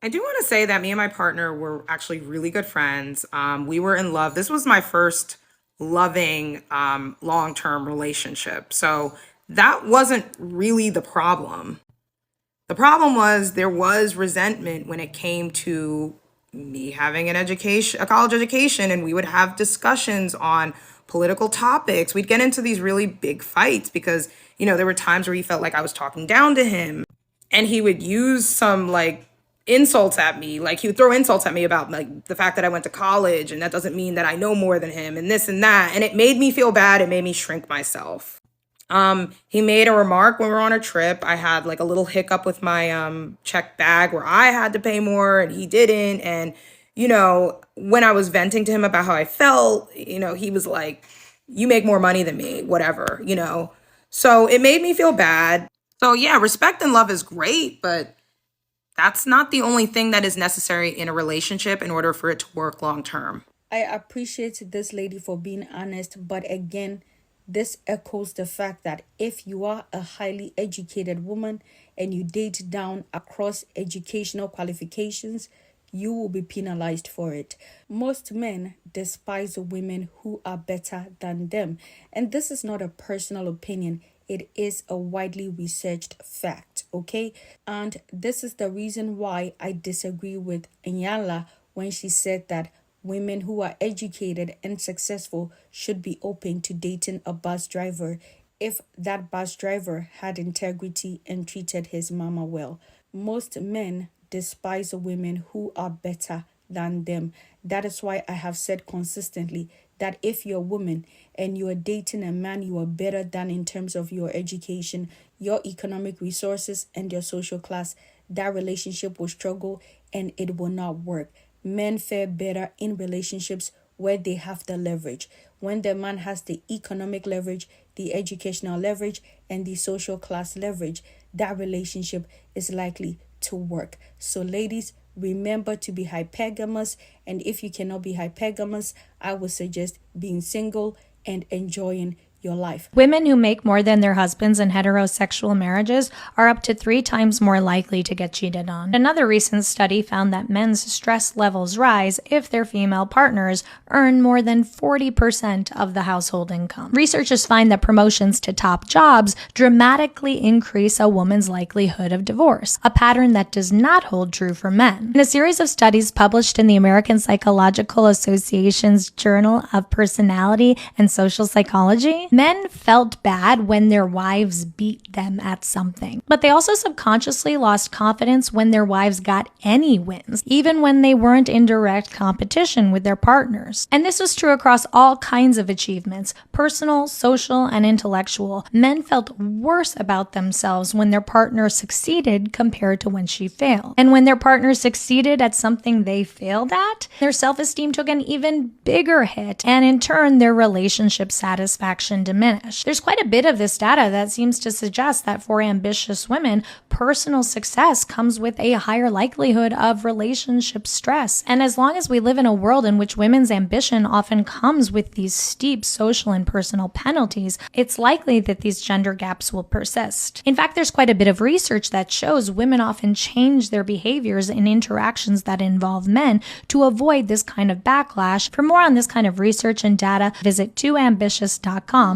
I do want to say that me and my partner were actually really good friends. We were in love. This was my first loving long-term relationship. So that wasn't really the problem. The problem was there was resentment when it came to me having an education, a college education, and we would have discussions on political topics. We'd get into these really big fights because, there were times where he felt like I was talking down to him, and he would use some like insults at me. Like he would throw insults at me about like the fact that I went to college and that doesn't mean that I know more than him and this and that. And it made me feel bad. It made me shrink myself. He made a remark when we were on a trip. I had like a little hiccup with my check bag where I had to pay more and he didn't. And, when I was venting to him about how I felt, he was like, you make more money than me, whatever. So it made me feel bad. So yeah, respect and love is great, but that's not the only thing that is necessary in a relationship in order for it to work long term. I appreciate this lady for being honest, but again, this echoes the fact that if you are a highly educated woman and you date down across educational qualifications, you will be penalized for it. Most men despise women who are better than them. And this is not a personal opinion, it is a widely researched fact, okay? And this is the reason why I disagree with Nyala when she said that women who are educated and successful should be open to dating a bus driver if that bus driver had integrity and treated his mama well. Most men despise women who are better than them. That is why I have said consistently that if you're a woman and you are dating a man you are better than in terms of your education, your economic resources, and your social class, that relationship will struggle and it will not work. Men fare better in relationships where they have the leverage. When the man has the economic leverage, the educational leverage, and the social class leverage, that relationship is likely to work. So ladies, remember to be hypergamous, and if you cannot be hypergamous, I would suggest being single and enjoying your life. Women who make more than their husbands in heterosexual marriages are up to 3 times more likely to get cheated on. Another recent study found that men's stress levels rise if their female partners earn more than 40% of the household income. Researchers find that promotions to top jobs dramatically increase a woman's likelihood of divorce, a pattern that does not hold true for men. In a series of studies published in the American Psychological Association's Journal of Personality and Social Psychology, men felt bad when their wives beat them at something, but they also subconsciously lost confidence when their wives got any wins, even when they weren't in direct competition with their partners. And this was true across all kinds of achievements, personal, social, and intellectual. Men felt worse about themselves when their partner succeeded compared to when she failed. And when their partner succeeded at something they failed at, their self-esteem took an even bigger hit, and in turn, their relationship satisfaction diminished. There's quite a bit of this data that seems to suggest that for ambitious women, personal success comes with a higher likelihood of relationship stress. And as long as we live in a world in which women's ambition often comes with these steep social and personal penalties, it's likely that these gender gaps will persist. In fact, there's quite a bit of research that shows women often change their behaviors in interactions that involve men to avoid this kind of backlash. For more on this kind of research and data, visit tooambitious.com.